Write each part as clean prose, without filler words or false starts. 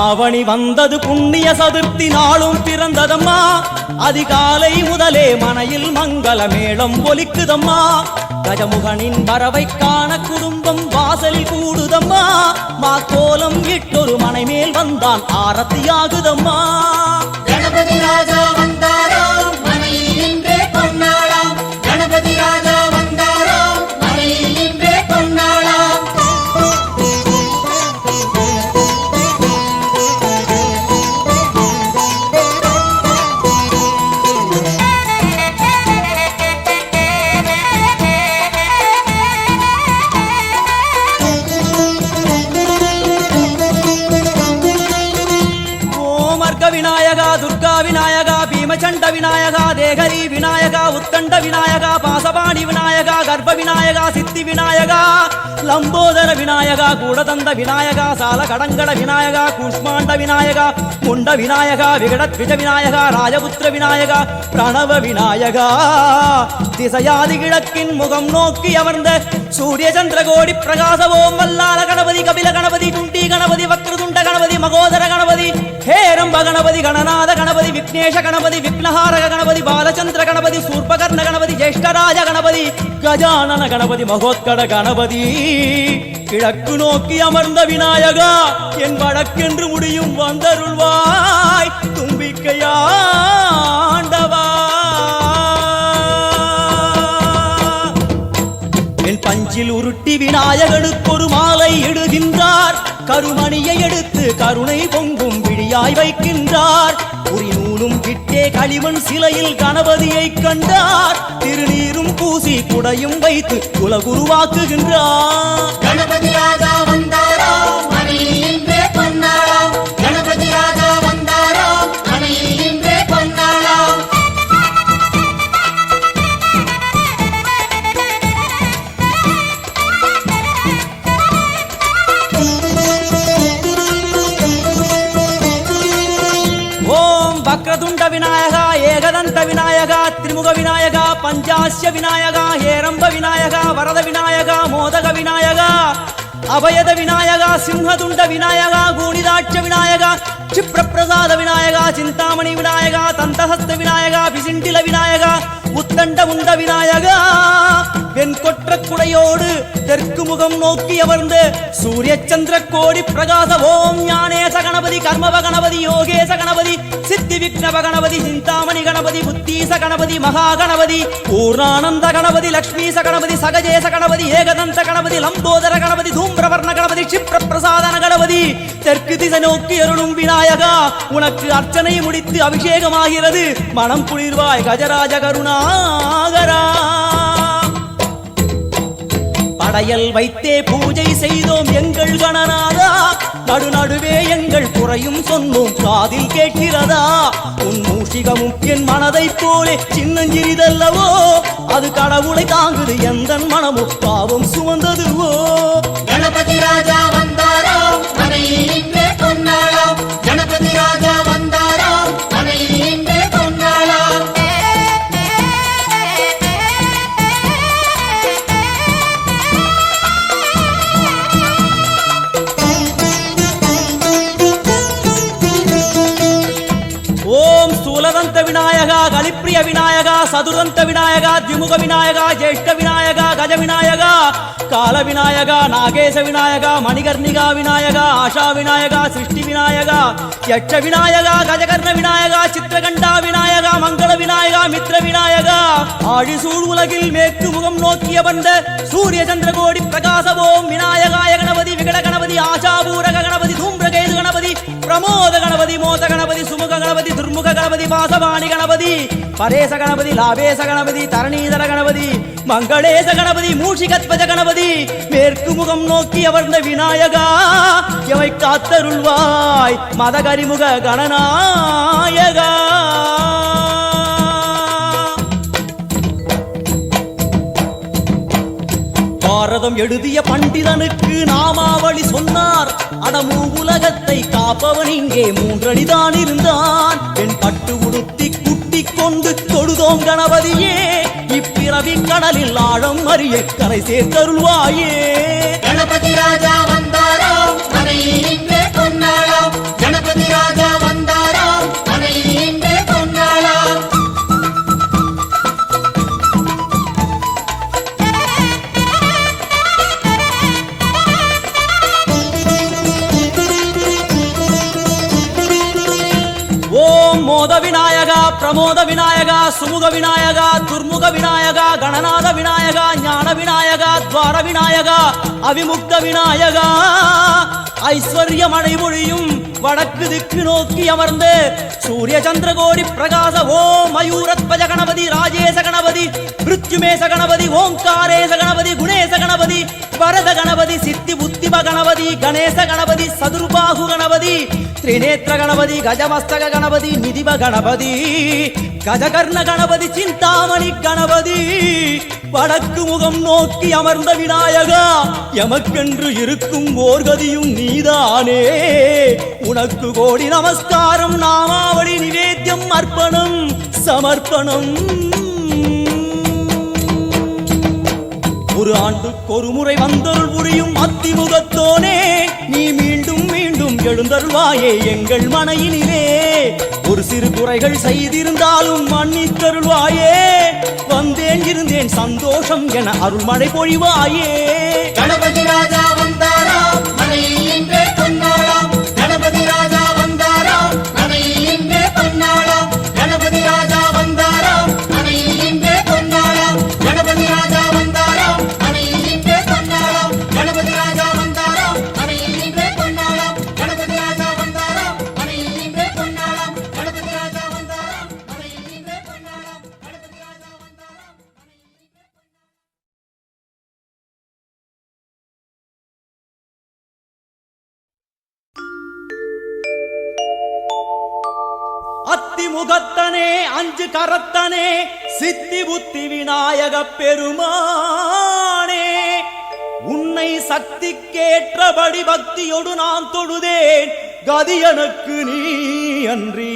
ஆவணி வந்தது புண்ணிய சதுர்த்தி நாளும் பிறந்ததம்மா. அதிகாலை முதலே மனையில் மங்கள மேளம் ஒலிக்குதம்மா. கஜமுகனின் வரவை காண குடும்பம் வாசலில் கூடுதம்மா. மாக்கோலம் இட்டொரு மனை மேல் வந்தான் ஆரத்தியாகுதம்மா. கணபதி ராஜா வந்தாராம் மனையில் இன்றே பொன்னாளாம். கணபதி ராஜா வந்தாராம் மனையில் இன்றே பொன்னாளாம். விநாயகா துர்கா விநாயகா பீமச்சண்ட விநாயகா தேகரி விநாயகா உத்தண்ட விநாயகா பாசபாணி விநாயகா கர்ப்ப விநாயகா சித்தி விநாயகா லம்போதர விநாயகா கூடதந்த விநாயகா சால கடங்கட விநாயகா கூஷ்மாண்ட விநாயகா முண்ட விநாயகா விகடத்விஜ விநாயகா ராஜபுத்திர விநாயகா பிரணவ விநாயகா. திசையாதி கிழக்கின் முகம் நோக்கி அமர்ந்த சூரிய சந்திரகோடி பிரகாச ஓம் வல்லால கணபதி கபில கணபதி குண்டி கணபதி வக்ரதுண்ட கணபதி மகோதர கணபதி ஹேரம்ப கணபதி கணநாத கணபதி விக்னேஷ கணபதி விக்னஹாரக கணபதி பாலச்சந்திர கணபதி சூர்பகர்ண கணபதி ஜேஷ்டராஜ கணபதி கஜானன கணபதி மகோத்கட கணபதி. கிழக்கு நோக்கி அமர்ந்த விநாயகா என் வழக்கென்று முடியும் வந்தருள்வாய் தும்பிக்கையாண்டவா. என் பஞ்சில் உருட்டி விநாயகனுக்கு ஒரு மாலை இடுகின்றார். கருமணியை எடுத்து கருணை பொங்கும் விழியாய் வைக்கின்றார். உரி நூலும் விட்டே களிமண் சிலையில் கணபதியை கண்டார். திருநீரும் பூசி குடையும் வைத்து குலகுருவாக்குகின்றார். கணபதி ராஜா வந்தாராம் மனையில் இன்றே பொன்னாளாம். கணபதி ராஜா வந்தாராம் மனையில் இன்றே பொன்னாளாம். வக்ரதுண்ட விநாயகா ஏகதந்த விநாயகா திரிமுக விநாயகா பஞ்சாஸ்ய விநாயகா ஹேரம்ப விநாயகா வரத விநாயகா மோதக விநாயகா அபயத விநாயகா சிம்ஹதுண்ட விநாயகா கூணிதாட்ச விநாயகா க்ஷிப்ரபிரசாத விநாயகா சிந்தாமணி விநாயகா தந்தஹஸ்த விநாயகா பிசிண்டில விநாயகா உத்தண்ட உண்ட விநாயகா. வெண்கொற்ற குடையோடு தெற்கு முகம் நோக்கி அமர்ந்து சூரிய சந்திர கோடி பிரகாச ஓம் ஞானேச கணபதி கர்மவ கணபதி யோகேச கணபதி சித்தி விக்னவ கணபதி சிந்தாமணி கணபதி புத்தீச கணபதி மகா கணபதி பூர்ணானந்த கணபதி லக்ஷ்மீச கணபதி சகஜேச கணபதி ஏகதந்த கணபதி லம்போதர கணபதி தூம்பிரவர்ண கணபதி க்ஷிப்ர பிரசாதன கணபதி. தெற்கு திசை நோக்கி அருளும் விநாயகா உனக்கு அர்ச்சனை முடித்து அபிஷேகமாகிறது. மனம் குளிர்வாய் கஜராஜ கருணாகரா. படையல் வைத்தே பூஜை செய்தோம் எங்கள் கணநாதா. நடுநடுவே எங்கள் குறையும் சொன்னோம் காதில் கேட்கிறதா. உன் மூஷிகமும் என் மனதை போலே சின்னஞ்சிறிதல்லவோ. அது கடவுளை தாங்குது எந்த மனமும் பாவம் சுமந்ததுவோ. கணபதி ராஜா வந்தாராம் மனையில் இன்றே பொன்னாளாம். கணபதி ராஜா வந்தாராம் மனையில் இன்றே பொன்னாளாம். ஓம் ஸ்தூலதந்த விநாயகா கலிப்பிரிய விநாயகா சதுரந்த விநாயகா திமுக விநாயகா ஜேஷ்ட விநாயகா கஜ விநாயகா கால விநாயகா நாகேச விநாயகா மணிகர்ணிகா விநாயகா ஆஷா விநாயகா சிருஷ்டி விநாயகா யட்ச விநாயகா கஜகர்ண விநாயகா சித்திரகண்டா விநாயகா மங்கள விநாயகா மித்ர விநாயகா. ஆழிசூழ் உலகில் மேற்கு முகம் நோக்கிய வந்த சூரிய சந்திரகோடி பிரகாச ஓம் விநாயகாய கணபதி விகட கணபதி ஆசாபூரக கணபதி தூம்பிரகேது கணபதி பிரமோத கணபதி மோத கணபதி சுமுக கணபதி துர்முக கணபதி பாசவாணி கணபதி பரேச கணபதி லாபேச கணபதி தரணீதர கணபதி மங்களேச கணபதி மூஷிகத்வஜ கணபதி. மேற்கு முகம் நோக்கி அமர்ந்த விநாயகா எவை காத்தருள்வாய் மதகரிமுக கணநாயகா. பாரதம் எழுதிய பண்டிதனுக்கு நாமாவளி சொன்னார். அடமூ உலகத்தை காப்பவன் இங்கே மூன்றடிதான் இருந்தான். என் பட்டு உடுத்தி குட்டி கொண்டு தொழுதோம் கணபதியே. இப்பிறவி கடலில் ஆழம் அறிய கரை சேர்த்தருள்வாயே. கணபதி ராஜா வந்தாராம் மனையில் இன்றே பொன்னாளாம். மோத விநாயகா பிரமோத விநாயகா சுமுக விநாயகா துர்முக விநாயகா கணநாத விநாயகா ஞான விநாயகா துவார விநாயகா அவிமுக்த விநாயகா ஐஸ்வர்யம் அடைமொழியும் வடக்கு திக்கு நோக்கி அமர்ந்து சூரிய சந்திரகோடி பிரகாச ஓம் மயூரத்வஜ கணபதி ராஜேச கணபதி மிருத்யுமேச கணபதி ஓங்காரேச கணபதி குணேச கணபதி வரத கணபதி சித்தி புத்திம கணபதி கணேச கணபதி சதுர்பாகு கணபதி திரிநேத்திர கணபதி கஜமஸ்தக கணபதி நிதிவ கணபதி கஜகர்ண கணபதி சிந்தாமணி கணபதி வடக்கு முகம் நோக்கி அமர்ந்த விநாயகா எமக்கென்று இருக்கும் ஓர்கதியும் நீதானே உனக்கு கோடி நமஸ்காரம் நாமாவளி நிவேத்தியம் அர்ப்பணம் சமர்ப்பணம் ஒரு ஆண்டுக்கு ஒரு முறை வந்தருள் புரியும் அத்திமுகத்தோனே நீ மீண்டும் மீண்டும் எழுந்தருள்வாயே எங்கள் மனையினிலே ஒரு சிறு குறைகள் செய்திருந்தாலும் மன்னித்தருள்வாயே வந்தேன் இருந்தேன் சந்தோஷம் என அருள்மழை பொழிவாயே கணபதி ராஜா வந்தாராம் மனையில் இன்றே பொன்னாளாம் கணபதி ராஜா வந்தாராம் மனையில் இன்றே பொன்னாளாம் கணபதி ராஜா வந்தாராம் மனையில் இன்றே பொன்னாளாம் கணபதி ராஜா வந்தாராம் மனையில் இன்றே பொன்னாளாம் கணபதி ராஜா வந்தாராம் மனையில் இன்றே பொன்னாளாம் கணபதி ராஜா வந்தாராம் மனையில் இன்றே பொன்னாளாம் கணபதி ராஜா வந்தாராம் மனையில் இன்றே பொன்னாளாம் கணபதி ராஜா வந்தாராம் அத்திமுகத்தனே அஞ்சு கரத்தனே சித்தி புத்தி விநாயக பெருமானே உன்னை சக்திக்கேற்றபடி பக்தியோடு நான் தொழுதேன் கதி எனக்கு நீ அன்றி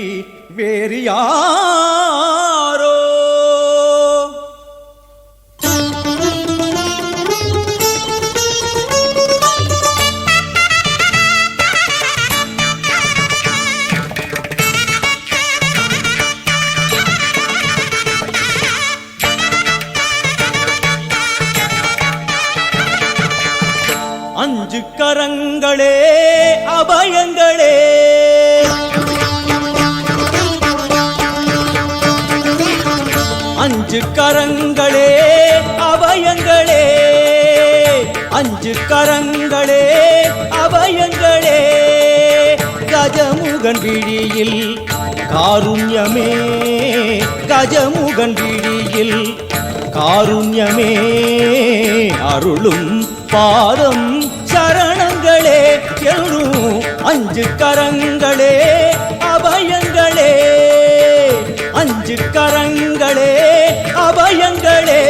வேறு யாரோ அஞ்சு கரங்களே அபயங்களே அஞ்சு கரங்களே அபயங்களே அஞ்சு கரங்களே அபயங்களே கஜமுகன் விழியில் காருண்யமே கஜமுகன் விழியில் காருண்யமே அருளும் பாதம் சரணங்களே எழும் அஞ்சு கரங்களே அபயங்களே அஞ்சு கரங்களே அபயங்களே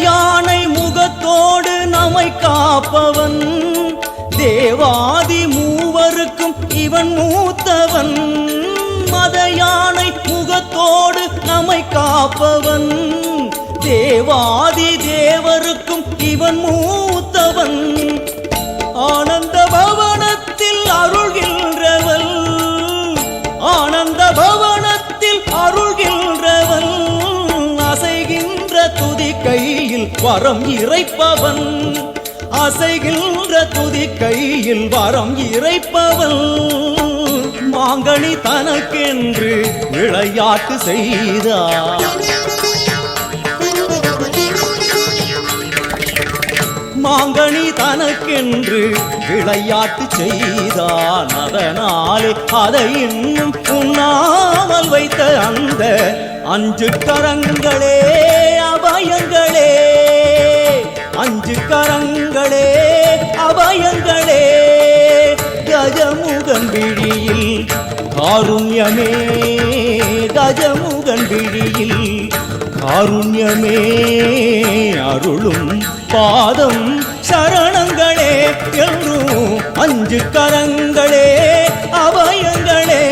யானை முகத்தோடு நம்மை காப்பவன் தேவாதி மூவருக்கும் இவன் மூத்தவன் மத யானை முகத்தோடு நம்மை காப்பவன் தேவாதி தேவருக்கும் இவன் மூத்தவன் ஆனந்த பவனத்தில் அருள்கின்றவன் ஆனந்த பவனத்தில் அருள்கின்றவன் அசைகின்ற துதி கையில் வரம் இறைப்பவன் அசைகின்ற துதி கையில் வரம் இறைப்பவன் மாங்கனி தனக்கென்று விளையாட்டு செய்தார் மாங்கனி தனக்கென்று விளையாட்டு செய்தான் அதனாலே அதை இன்னும் உண்ணாமல் வைத்த அந்த அஞ்சு கரங்களே அபயங்களே அஞ்சு கரங்களே அபயங்களே கஜமுகன் விழியில் காருண்யமே கஜமுகன் விழியில் காருண்யமே அருளும் பாதம் சரணங்களே என்றும் அஞ்சு கரங்களே அபயங்களே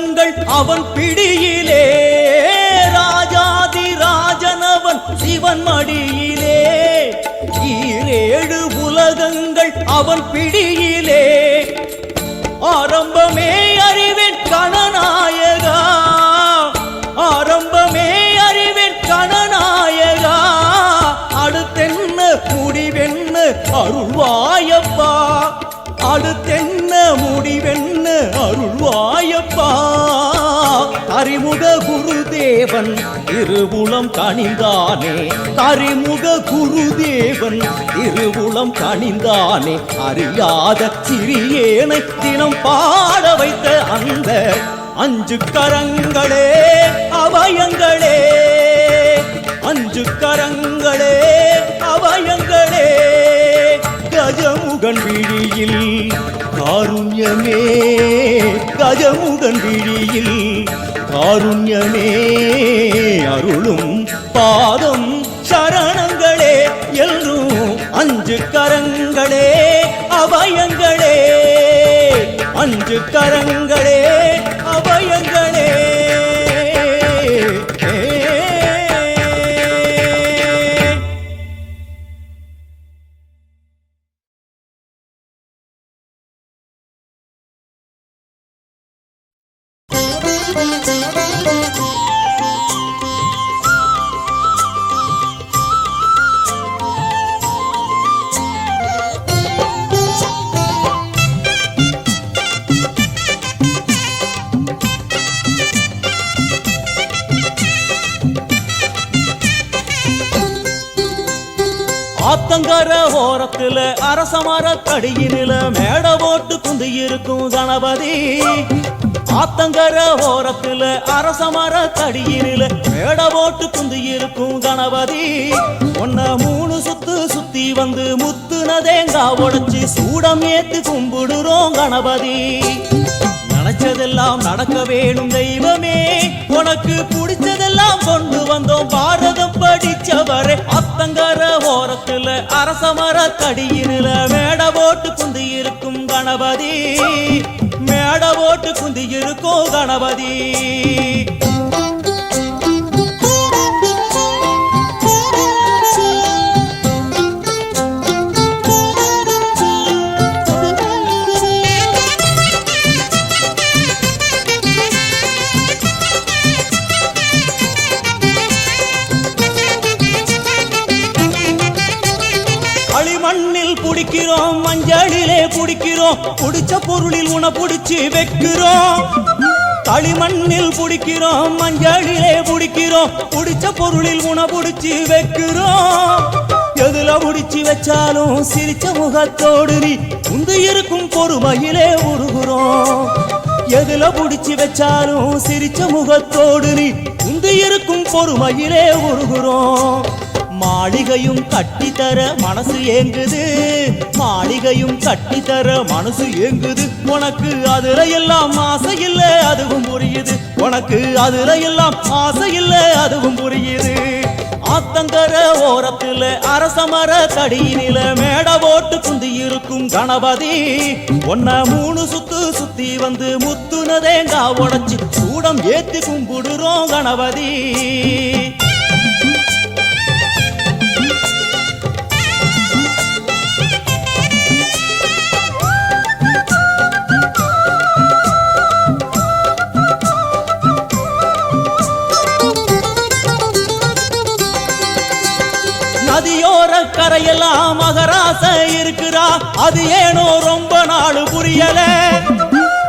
உலகங்கள் அவன் பிடியிலே ராஜாதி ராஜனவன் சிவன் மடியிலே ஈரேழு உலகங்கள் அவன் பிடியிலே ஆரம்பமே அறிவேன் கணநாயகா ஆரம்பமே அறிவேன் கணநாயகா அடுத்தென்ன முடிவென்ன அருள்வாயப்பா அடுத்தென்ன முடிவென்ன அருள்வாயப்பா கரிமுக குருதேவன் திருவுளம் கனிந்தானே கரிமுக குருதேவன் திருவுளம் கனிந்தானே அறியாத சிறியேனை தினம் பாட வைத்த அந்த அஞ்சு கரங்களே அவயங்களே அஞ்சு கரங்களே அவயங்களே கஜமுகன் விழியில் காருண்யமே கஜமுகன் விழியில் காருண்யமே அருளும் பாதம் சரணங்களே எல்லும் அஞ்சு கரங்களே அவயங்களே அஞ்சு கரங்களே அவயங்களே ஆத்தங்கர ஓரத்துல அரசமர கடியினில மேட போட்டு குந்தி இருக்கும் கணபதி ஆத்தங்கர ஓரத்துல அரசமர கடியினில மேட போட்டு குந்தி இருக்கும் கணபதி ஒன்ன 3 சுத்து சுத்தி வந்து முத்துன தேங்காய் உடைச்சு சூடம் ஏத்து கும்பிடுறோம் கணபதி நினைச்சதெல்லாம் நடக்க வேணும் தெய்வமே உனக்கு பிடிச்சதெல்லாம் கொண்டு வந்தோம் பாரதம் படிச்சவரே அத்தங்கர ஓரத்துல அரசமர கடியினில மேட போட்டு குந்தி இருக்கும் கணபதி மேட போட்டு குந்தி இருக்கும் கணபதி களிமண்ணில் புடிக்கிறோம் மஞ்சளிலே புடிக்கிறோம் புடிச்ச பொருளில் உன புடிச்சு வைக்கிறோம் களிமண்ணில் புடிக்கிறோம் மஞ்சளிலே புடிக்கிறோம் புடிச்ச பொருளில் உன புடிச்சு வைக்கிறோம் எதுல புடிச்சு வச்சாலும் சிரிச்ச முகத்தோடு நீ உந்து இருக்கும் பொறுமையிலே உருகுறோம் எதுல புடிச்சு வச்சாலும் சிரிச்ச முகத்தோடு நீ உந்து இருக்கும் பொறுமையிலே உருகுறோம் மாளிகையும் கட்டித்தர மனசு ஏங்குது மாளிகையும் கட்டித்தர மனசு ஏங்குது உனக்கு அதுல எல்லாம் ஆசை இல்ல அதுவும் புரியுது உனக்கு அதுல எல்லாம் ஆசை இல்ல அதுவும் புரியுது ஆத்தங்கர ஓரத்துல அரசமர கடியினில மேட போட்டு குந்தி இருக்கும் கணபதி ஒன்ன 3 சுத்து சுத்தி வந்து முத்துன தேங்காய் உடைச்சு சூடம் ஏத்தி கும்பிடுறோம் கணபதி நதியோர கரையெல்லாம் மகராச இருக்கிறா அது ஏனோ ரொம்ப நாள் புரியல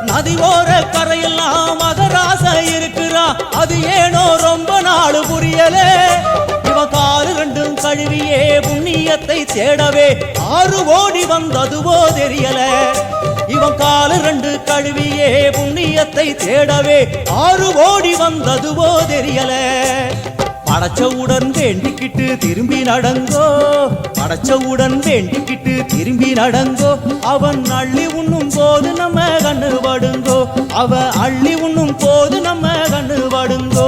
நதியோர கரையெல்லாம் மகராச இருக்கிறா அது ஏனோ ரொம்ப நாள் புரியல இவன் காரு 2 கழுவியே புண்ணியத்தை தேடவே 6 ஓடி வந்ததுவோ தெரியல இவன் காலு 2 கழுவியே புண்ணியத்தை தேடவே 6 ஓடி வந்ததுவோ தெரியல படைச்சவுடன் வேண்டிக்கிட்டு திரும்பி நடங்கோ படைச்சவுடன் வேண்டிக்கிட்டு திரும்பி நடங்கோ அவன் அள்ளி உண்ணும் போது நம்ம கண்ணு படுங்கோ அவன் அள்ளி உண்ணும் போது நம்ம கண்ணு படுங்கோ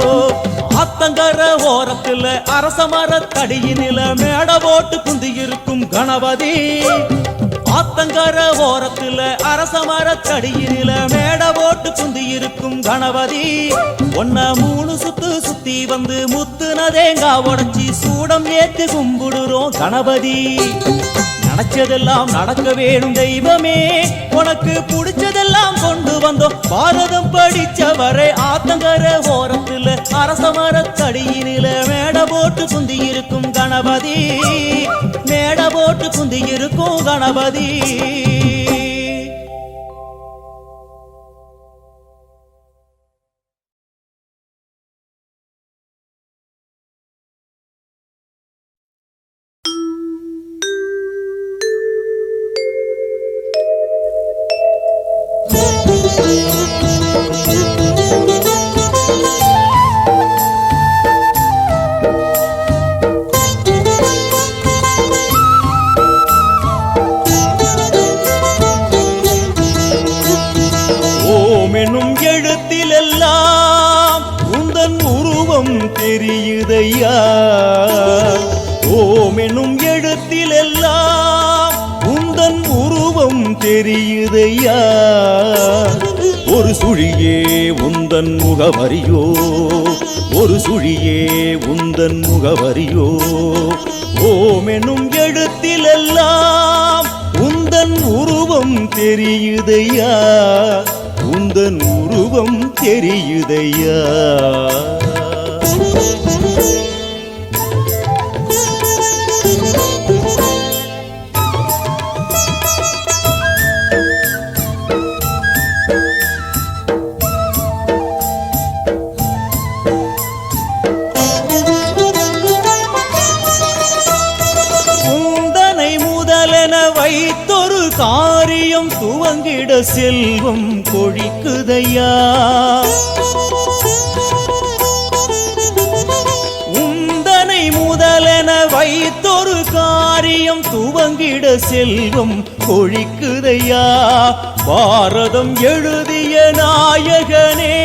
ஆத்தங்கர ஓரத்துல அரச மரத்தடியினில மேட போட்டு குந்தியிருக்கும் கணபதி ஆத்தங்கர ஓரத்துல அரச மரத்தடியினில மேட போட்டு குந்தியிருக்கும் கணபதி ஒன்ன 3 சுத்து சுத்தி வந்து முத்துனதேங்கா உடைச்சி சூடம் ஏத்தி கும்பிடுறோம் கணபதி நினைச்சதெல்லாம் நடக்க வேணும் தெய்வமே உனக்கு பிடிச்சதெல்லாம் கொண்டு வந்தோம் பாரதம் படிச்சவரை ஆத்தங்கர ஓரத்துல அரச மரத்தடியினில மேட போட்டு குந்தி இருக்கும் கணபதி மேட போட்டு குந்தி இருக்கும் கணபதி என்னும் எழுத்திலெல்லாம் உந்தன் உருவம் தெரியுதையா ஓம் என்னும் எழுத்திலெல்லாம் உந்தன் உருவம் தெரியுதையா ஒரு சுழியே உந்தன் முகவரியோ ஒரு சுழியே உந்தன் முகவரியோ ஓம் என்னும் எழுத்திலெல்லாம் உந்தன் உருவம் தெரியுதையா உந்தன் உருவம் தெரியுதையா உந்தனை முதலென வைத்தொரு காரியம் துவங்கிட செல்வம் கொழிக்குதையா உந்தனை முதலென வைத்தொரு காரியம் துவங்கிட செல்வம் கொழிக்குதையா பாரதம் எழுதிய நாயகனே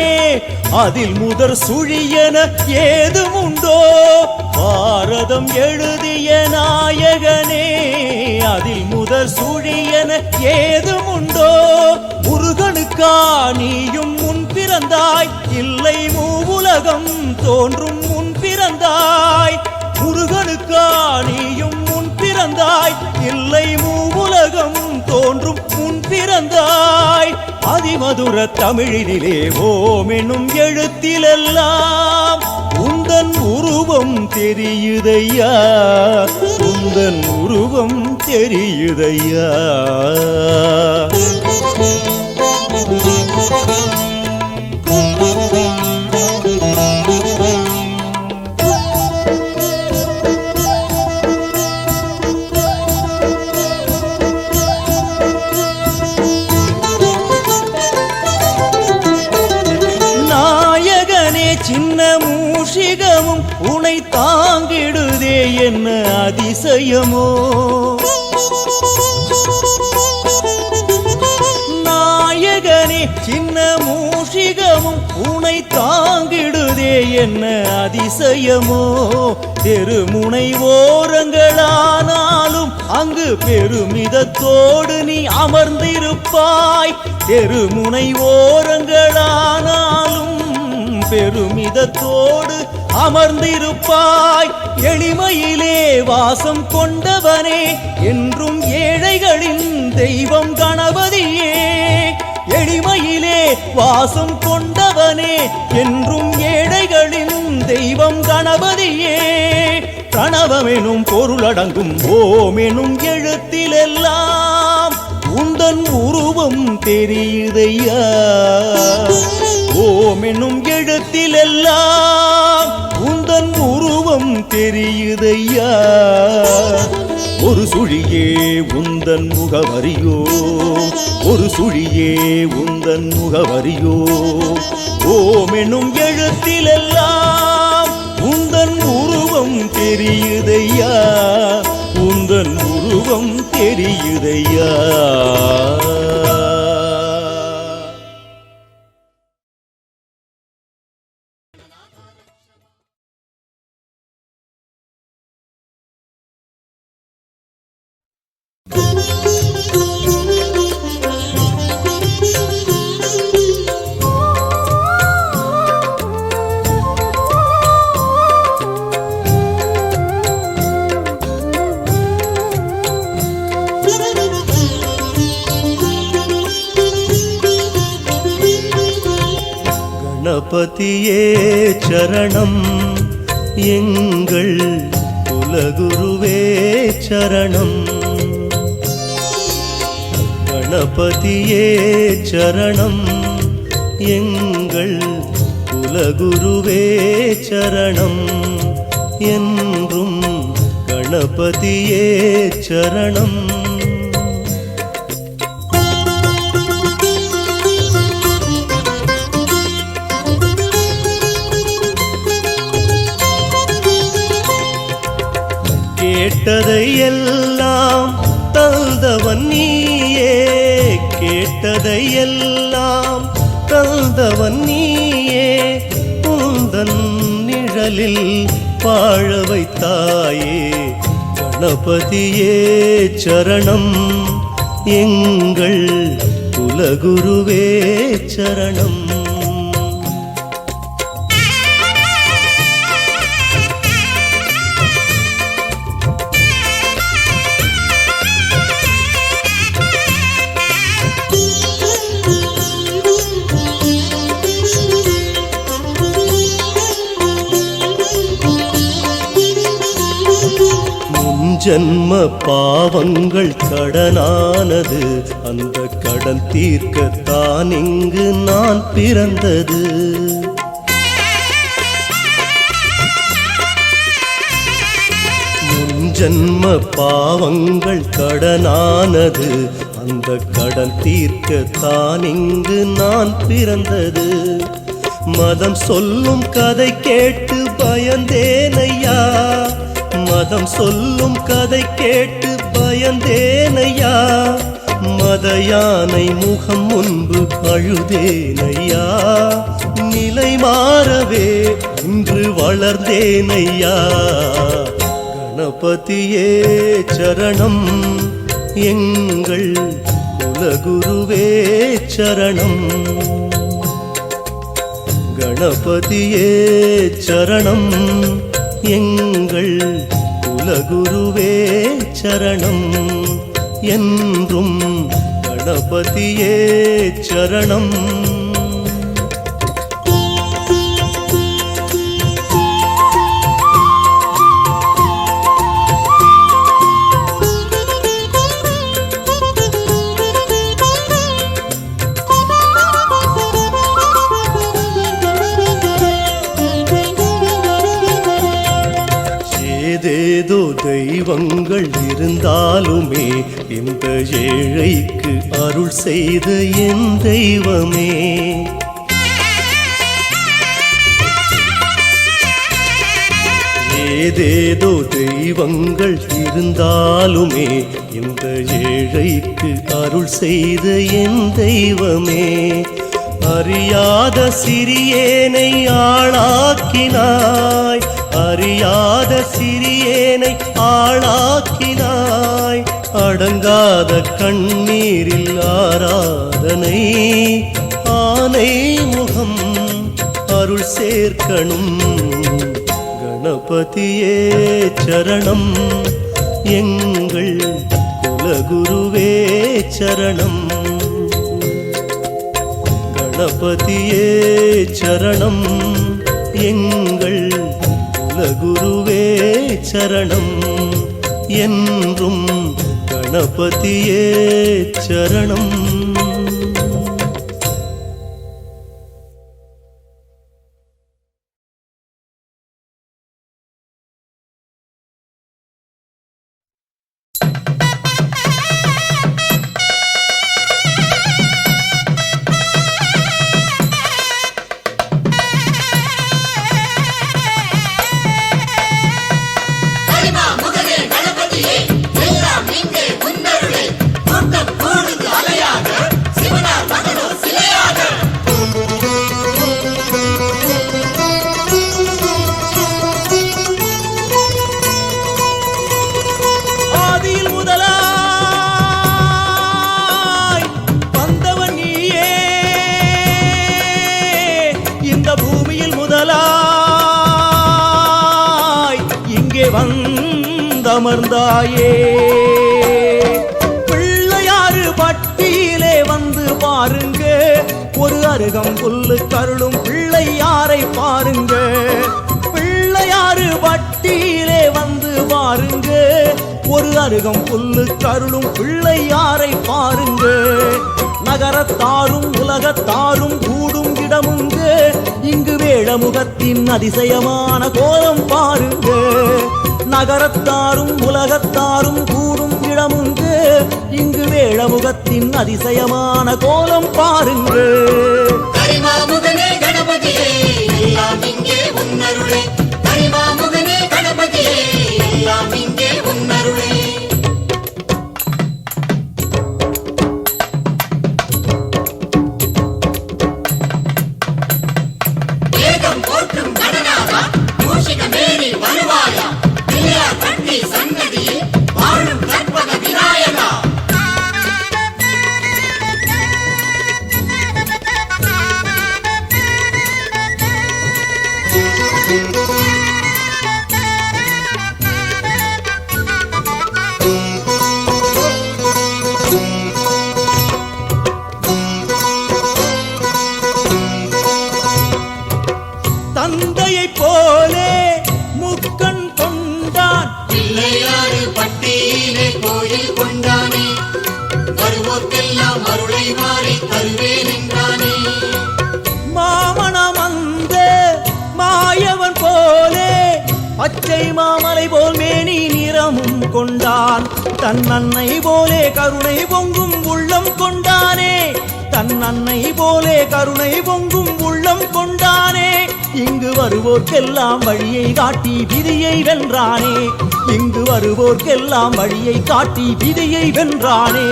அதில் முதற் சுழியன ஏதும் உண்டோ பாரதம் எழுதிய நாயகனே அதில் முதற் சுழியன ஏதும் உண்டோ முருகனுக்கா நீயும் முன் பிறந்தாய் இல்லை மூவுலகம் தோன்றும் முன் பிறந்தாய் முருகனுக்கா நீயும் முன் பிறந்தாய் இல்லை மூவுலகம் தோன்றும் முன் பிறந்தாய் அதிமதுர தமிழினிலே ஓம் என்னும் எழுத்திலெல்லாம் உந்தன் உருவம் தெரியுதையா உந்தன் உருவம் தெரியுதையா சின்ன மூஷிகமும் உனை தாங்கிடுதே என்ன அதிசயமோ நாயகனே சின்ன மூஷிகமும் உனை தாங்கிடுதே என்ன அதிசயமோ தெருமுனை ஓரங்களானாலும் அங்கு பெருமிதத்தோடு நீ அமர்ந்திருப்பாய் தெருமுனை ஓரங்களானாலும் பெருமிதத்தோடு அமர்ந்திருப்பாய் எளிமையிலே வாசம் கொண்டவனே என்றும் ஏழைகளின் தெய்வம் கணபதியே எளிமையிலே வாசம் கொண்டவனே என்றும் ஏழைகளின் தெய்வம் கணபதியே பிரணவமெனும் பொருளடங்கும் ஓம் எனும் எழுத்திலெல்லாம் உந்தன் உருவம் தெரியுதையா ஓம் என்னும் எழுத்திலெல்லாம் உந்தன் உருவம் தெரியுதையா ஒரு சுழியே உந்தன் முகவரியோ ஒரு சுழியே உந்தன் முகவரியோ ஓம் என்னும் எழுத்திலெல்லாம் உந்தன் உருவம் தெரியுதையா உந்தன் உருவம் தெரியுதையா கணபதியே சரணம் எங்கள் குலகுருவே சரணம் கணபதியே சரணம் எங்கள் குலகுருவே சரணம் என்றும் கணபதியே சரணம் கேட்டதையெல்லாம் தந்தவன் நீயே கேட்டதையெல்லாம் தந்தவன் நீயே உந்தன் நிழலில் வாழ வைத்தாயே கணபதியே சரணம் எங்கள் குலகுருவே சரணம் ஜன்ம பாவங்கள் கடனானது அந்த கடன் தீர்க்கத்தான் இங்கு நான் பிறந்தது முன்ஜன்ம பாவங்கள் கடனானது அந்த கடன் தீர்க்கத்தான் இங்கு நான் பிறந்தது மதம் சொல்லும் கதை கேட்டு பயந்தேனையா மதம் சொல்லும் கதை கேட்டு பயந்தேனையா மத யானை முகம் முன்பு அழுதேனையா நிலை மாறவே இன்று வளர்ந்தேனையா கணபதியே சரணம் எங்கள் குலகுருவே சரணம் கணபதியே சரணம் எங்கள் குலகுருவே சரணம் என்றும் கணபதியே சரணம் ஏதேதோ தெய்வங்கள் இருந்தாலுமே இந்த ஏழைக்கு அருள் செய்த என் தெய்வமே ஏதேதோ தெய்வங்கள் இருந்தாலுமே இந்த ஏழைக்கு அருள் செய்த என் தெய்வமே அறியாத சிறியேனை ஆளாக்கினாய் அறியாத சிறியேனை ஆளாக்கினாய் அடங்காத கண்ணீரில் ஆராதனை ஆனை முகம் அருள் சேர்க்கணும் கணபதியே சரணம் எங்கள் குலகுருவே சரணம் கணபதியே சரணம் எங்கள் குலகுருவே சரணம் என்றும் கணபதியே சரணம் வந்தமர்ந்தாயே பிள்ளையாறு பட்டியிலே வந்து பாருங்க ஒரு அருகம் புல்லு கருளும் பிள்ளையாரை பாருங்க, பிள்ளையாறு வட்டியிலே வந்து பாருங்க, ஒரு அருகம் புல்லு கருளும் பிள்ளையாரை பாருங்க. நகரத்தாரும் உலகத்தாரும் கூடும் இடமுங்க, இங்கு வேழமுகத்தின் அதிசயமான கோலம் பாருங்க. நகரத்தாரும் உலகத்தாரும் கூடும் இடமுங்க, இங்கு வேழமுகத்தின் அதிசயமான கோலம் பாருங்க. கரிமாமுகனே கணபதியே எல்லாம் இங்கே உன்னருளே, கரிமாமுகனே கணபதியே எல்லாம் இங்கே உன்னருளே. வேகம் போற்றும் கணநாதா மூஷிகமேறி வருவாயா, பிள்ளையார் பட்டி சன்னதியில் வாழும் கற்பக விநாயகா. தந்தையை போலே முக்கண் கொண்டான், பிள்ளையாறு பட்டியிலே கோயில் கொண்டானே, வருவோர்க்கெல்லாம் அருளை மாறி தருவேன் என்றானே. மாமணம் அந்த மாயவன் போலே பச்சை மாமலை போல் மேனி நிறமும் கொண்டான், தன் அன்னை போலே கருணை பொங்கும் உள்ளம் கொண்டானே, தன் அன்னை போலே கருணை பொங்கும் உள்ளம் கொண்டானே. இங்கு வருவோர்க்கெல்லாம் வழியை காட்டி விதியை வென்றானே, இங்கு வருவோர்க்கெல்லாம் வழியை காட்டி விதியை வென்றானே.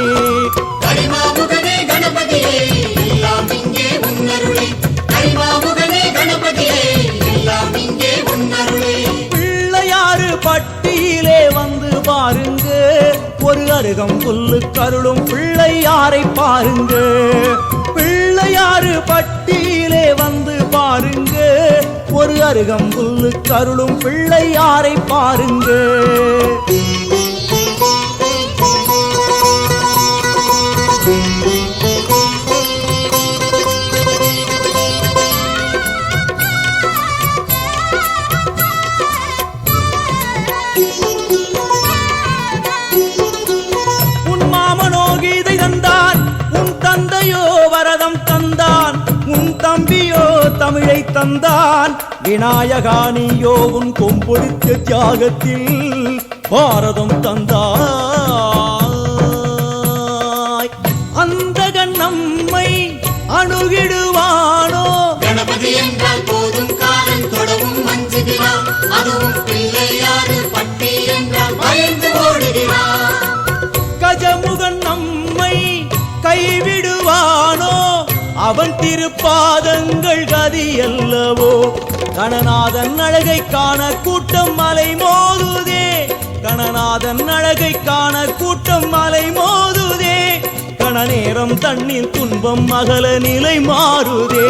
கரிமாமுகனே கணபதியே எல்லாம் இங்கே உன்னருளே, கரிமாமுகனே கணபதியே எல்லாம் இங்கே உன்னருளே. பிள்ளையாறு பட்டியிலே வந்து பாருங்க, ஒரு அருகம் புல்லு கருளும் பிள்ளையாரை பாருங்க, பிள்ளையாறு பட்டியிலே வந்து பாருங்க, ஒரு அருகம் புல்லு கருளும் பிள்ளையாரை பாருங்க. உன் மாமனோ கீதை தந்தான், உன் தந்தையோ வரதம் தந்தான், உன் தம்பியோ தமிழை தந்தான், விநாயகா நீயோ உன் கொம்பொடுத்த தியாகத்தில் பாரதம் தந்தாய். அந்தகன் நம்மை அணுகிடுவானோ, கணபதி என்றால் போதும் காலன் தொடவும் மஞ்சுகிறான், அதுவும் பிள்ளையாறு பட்டி என்றால் பயந்து ஓடுகிறான். கஜமுகன் நம்மை கைவிடுவானோ, அவன் திருப்பாதங்கள் கதியல்லவோ. கணநாதன் அழகை காண கூட்டம் மலை மோதுதே, கணநாதன் அழகை காண கூட்டம் மலை மோதுதே. கண நேரம் தண்ணீர் துன்பம் அகல நிலை மாறுதே.